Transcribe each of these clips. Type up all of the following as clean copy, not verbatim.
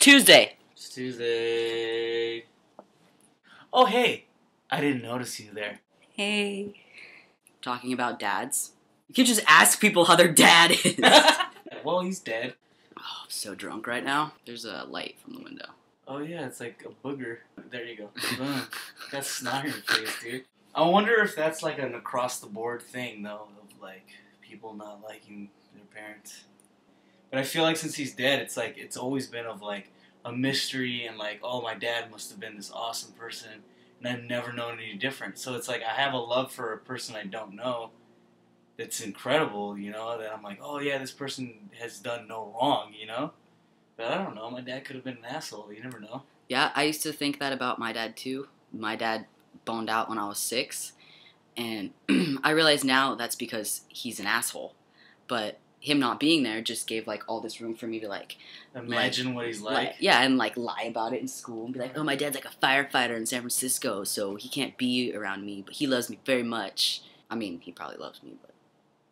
Tuesday. It's Tuesday. Oh, hey. I didn't notice you there. Hey. Talking about dads. You can just ask people how their dad is. Well, he's dead. Oh, I'm so drunk right now. There's a light from the window. Oh, yeah, it's like a booger. There you go. Boom. Got snot in your face, dude. I wonder if that's like an across-the-board thing, though, of like people not liking their parents. But I feel like since he's dead, it's like it's always been of like a mystery and like, oh, my dad must have been this awesome person, and I've never known any different. So it's like I have a love for a person I don't know that's incredible, you know, that I'm like, oh, yeah, this person has done no wrong, you know? But I don't know. My dad could have been an asshole. You never know. Yeah, I used to think that about my dad, too. My dad boned out when I was 6, and I realize now that's because he's an asshole. But him not being there just gave, like, all this room for me to, like... Imagine what he's like. Yeah, and, like, lie about it in school and be like, oh, my dad's, like, a firefighter in San Francisco, so he can't be around me, but he loves me very much. I mean, he probably loves me, but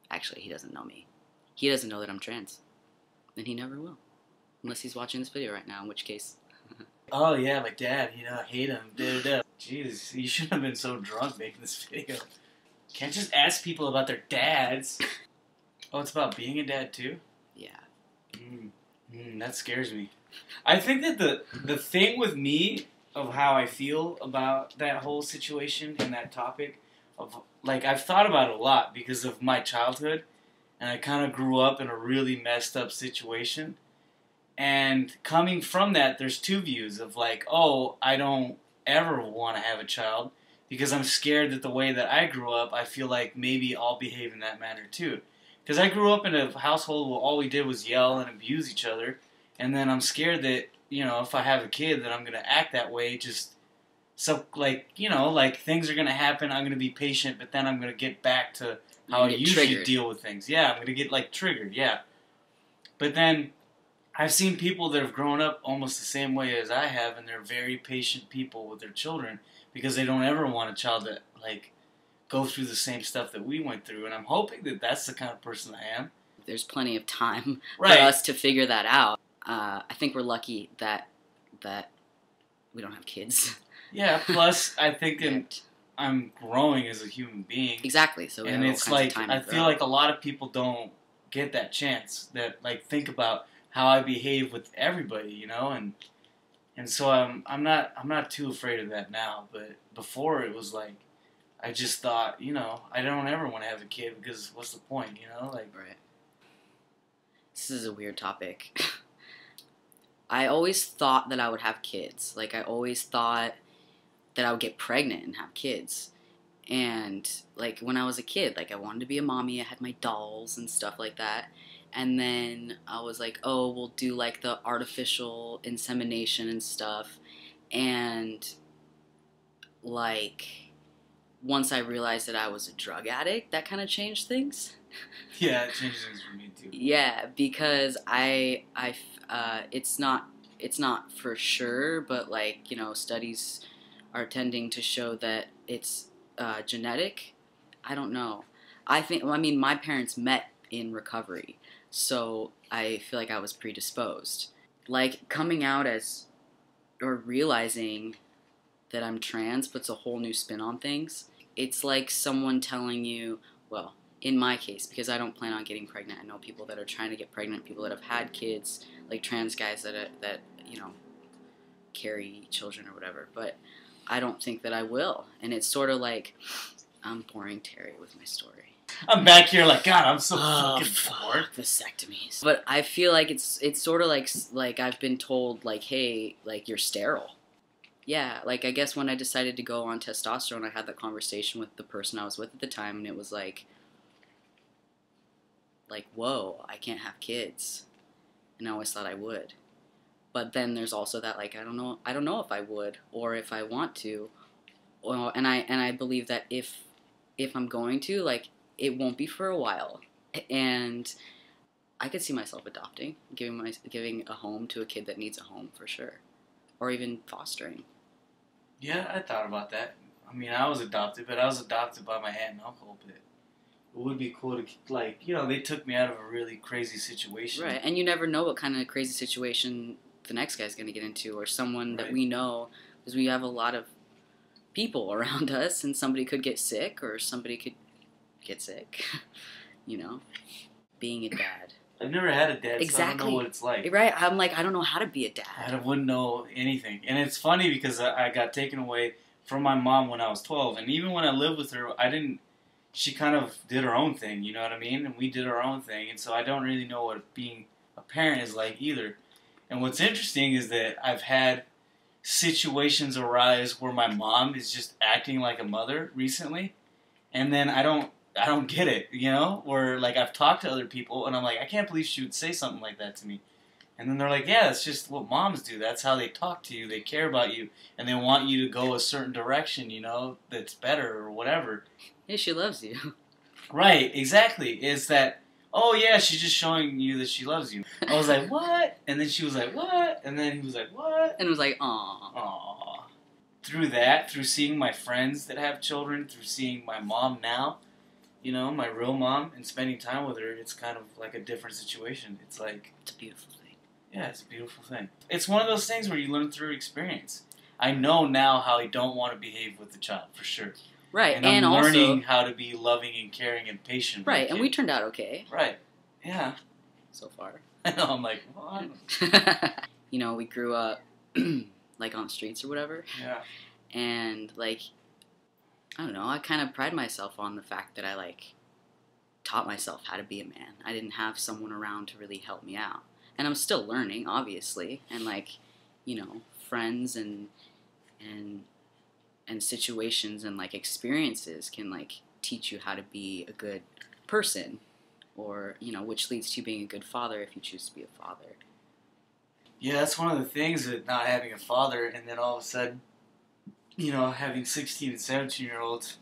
actually, he doesn't know me. He doesn't know that I'm trans. And he never will. Unless he's watching this video right now, in which case... Oh, yeah, my dad, you know, I hate him. Jeez, you shouldn't have been so drunk making this video. Can't just ask people about their dads. Oh, it's about being a dad, too? Yeah. That scares me. I think that the thing with me of how I feel about that whole situation and that topic, of like, I've thought about it a lot because of my childhood, and I kind of grew up in a really messed up situation. And coming from that, there's two views of like, oh, I don't ever want to have a child because I'm scared that the way that I grew up, I feel like maybe I'll behave in that manner too. Because I grew up in a household where all we did was yell and abuse each other, and then I'm scared that, you know, if I have a kid, that I'm going to act that way just so, like, you know, like things are going to happen, I'm going to be patient, but then I'm going to get back to how I usually deal with things. Yeah, I'm going to get, like, triggered, yeah. But then I've seen people that have grown up almost the same way as I have, and they're very patient people with their children because they don't ever want a child to, like, go through the same stuff that we went through. And I'm hoping that that's the kind of person I am. There's plenty of time for us to figure that out. I think we're lucky that we don't have kids. Yeah, plus I think I'm growing as a human being. Exactly. So and it's like, I feel like a lot of people don't get that chance, that, like, think about how I behave with everybody, you know, and so I'm not too afraid of that now. But before it was like, I just thought, you know, I don't ever want to have a kid because what's the point, you know, like. Right. This is a weird topic. I always thought that I would have kids. Like, I always thought that I would get pregnant and have kids. And like when I was a kid, like I wanted to be a mommy. I had my dolls and stuff like that. And then I was like, oh, we'll do like the artificial insemination and stuff. And like once I realized that I was a drug addict, that kind of changed things. Yeah, it changed things for me too. Yeah, because it's not for sure, but like, you know, studies are tending to show that it's genetic. I don't know. I mean, my parents met in recovery. So I feel like I was predisposed. Like, coming out as, or realizing that I'm trans puts a whole new spin on things. It's like someone telling you, well, in my case, because I don't plan on getting pregnant, I know people that are trying to get pregnant, people that have had kids, like trans guys that you know, carry children or whatever, but I don't think that I will. And it's sort of like, I'm boring Terry with my story. I'm back here like, God, I'm so fucking bored. Vasectomies. But I feel like it's sort of like I've been told, like, hey, like, you're sterile. Yeah, like, I guess when I decided to go on testosterone, I had that conversation with the person I was with at the time, and it was like, whoa, I can't have kids. And I always thought I would. But then there's also that, like, I don't know if I would, or if I want to. And I believe that if I'm going to, like, it won't be for a while. And I could see myself adopting, giving a home to a kid that needs a home for sure. Or even fostering. Yeah, I thought about that. I mean, I was adopted, but I was adopted by my aunt and uncle. But it would be cool to, like, you know, they took me out of a really crazy situation. Right, and you never know what kind of crazy situation the next guy's going to get into, or someone that Right. we know, because we have a lot of people around us, and somebody could get sick, or somebody could get sick. You know, being a dad. I've never had a dad, so I don't Exactly. know what it's like. Right? I'm like, I don't know how to be a dad. I wouldn't know anything. And it's funny because I got taken away from my mom when I was 12. And even when I lived with her, she kind of did her own thing, you know what I mean? And we did our own thing. And so I don't really know what being a parent is like either. And what's interesting is that I've had situations arise where my mom is just acting like a mother recently. And then I don't get it, you know? Where, like, I've talked to other people, and I'm like, I can't believe she would say something like that to me. And then they're like, yeah, that's just what moms do. That's how they talk to you. They care about you, and they want you to go a certain direction, you know, that's better or whatever. Yeah, she loves you. Right, exactly. It's that, oh, yeah, she's just showing you that she loves you. I was like, what? And then she was like, what? And then he was like, what? And it was like, aw. Aww. Through that, through seeing my friends that have children, through seeing my mom now, you know, my real mom, and spending time with her, it's kind of like a different situation. It's like... It's a beautiful thing. Yeah, it's a beautiful thing. It's one of those things where you learn through experience. I know now how I don't want to behave with the child, for sure. Right, And I'm also, learning how to be loving and caring and patient. Right, with and the we kid. turned out okay. Right, yeah. So far. I know, I'm like, what? You know, we grew up, like, on the streets or whatever. Yeah. And, like, I don't know, I kind of pride myself on the fact that I, like, taught myself how to be a man. I didn't have someone around to really help me out. And I'm still learning, obviously. And, like, you know, friends and situations and, like, experiences can, like, teach you how to be a good person. Or, you know, which leads to you being a good father if you choose to be a father. Yeah, that's one of the things with not having a father, and then all of a sudden, you know, having 16 and 17-year-olds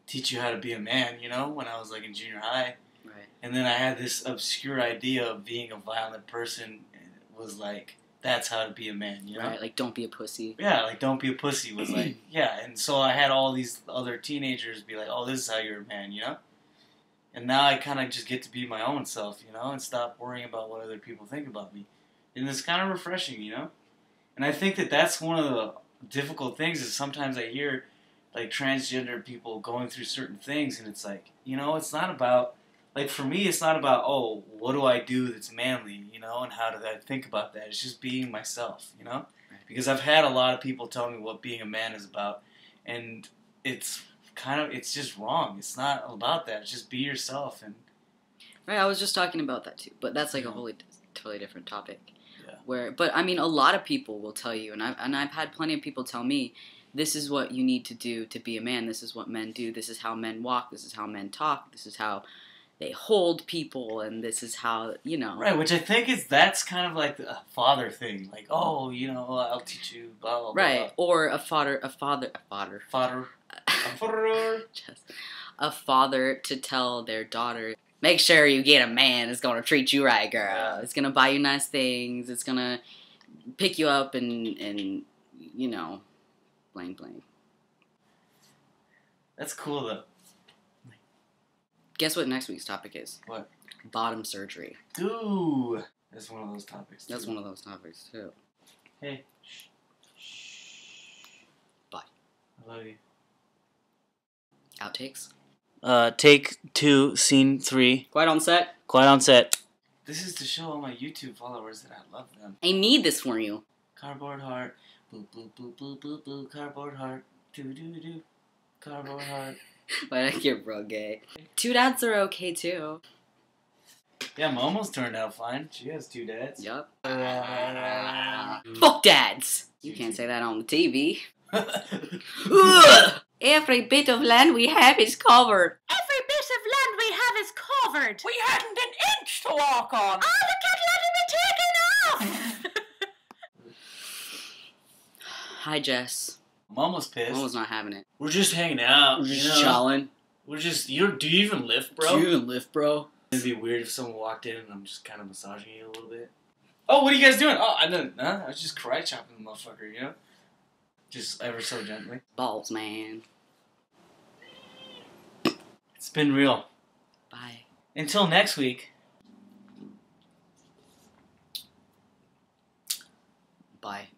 teach you how to be a man, you know, when I was, like, in junior high. Right. And then I had this obscure idea of being a violent person, and it was like, that's how to be a man, you know? Right, like, don't be a pussy. Yeah, like, don't be a pussy was like, yeah. And so I had all these other teenagers be like, oh, this is how you're a man, you know? And now I kind of just get to be my own self, you know, and stop worrying about what other people think about me. And it's kind of refreshing, you know? And I think that that's one of the difficult things is sometimes I hear, like, transgender people going through certain things, and it's like, you know, it's not about, like, for me, it's not about, oh, what do I do that's manly, you know, and how do I think about that? It's just being myself, you know? Right. Because I've had a lot of people tell me what being a man is about, and it's just wrong. It's not about that. It's just be yourself. And Right, I was just talking about that too, but that's like a totally different topic. Yeah. But I mean, a lot of people will tell you, and I've had plenty of people tell me, this is what you need to do to be a man. This is what men do. This is how men walk. This is how men talk. This is how they hold people, and this is how, you know. Right, which I think that's kind of like a father thing. Like, oh, you know, I'll teach you, blah, blah, blah. Right, or a father to tell their daughter, make sure you get a man that's gonna treat you right, girl. Yeah. It's gonna buy you nice things. It's gonna pick you up and you know, bling bling. That's cool though. Guess what next week's topic is? What? Bottom surgery. Ooh, that's one of those topics. That's one of those topics too. Hey. Bye. I love you. Outtakes. Take 2, scene 3. Quiet on set. Quiet on set. This is to show all my YouTube followers that I love them. I need this for you. Cardboard heart. Boo, boo, boo, boo, boo, boo. Cardboard heart. Doo, doo, doo. Cardboard heart. Why did I get real gay? 2 dads are okay too. Yeah, my almost turned out fine. She has 2 dads. Yup. Fuck dads! You can't say that on the TV. Every bit of land we have is covered. Every bit of land we have is covered. We hadn't an inch to walk on. All the cattle had to be taken off. Hi, Jess. I'm almost pissed. Mama's not having it. We're just hanging out. We're just you know? chilling. We're just. Do you even lift, bro? Do you even lift, bro? It'd be weird if someone walked in and I'm just kind of massaging you a little bit. Oh, what are you guys doing? Oh, I didn't. Nah, I was just karate chopping the motherfucker, you know? Just ever so gently. Balls, man. It's been real. Bye. Until next week. Bye.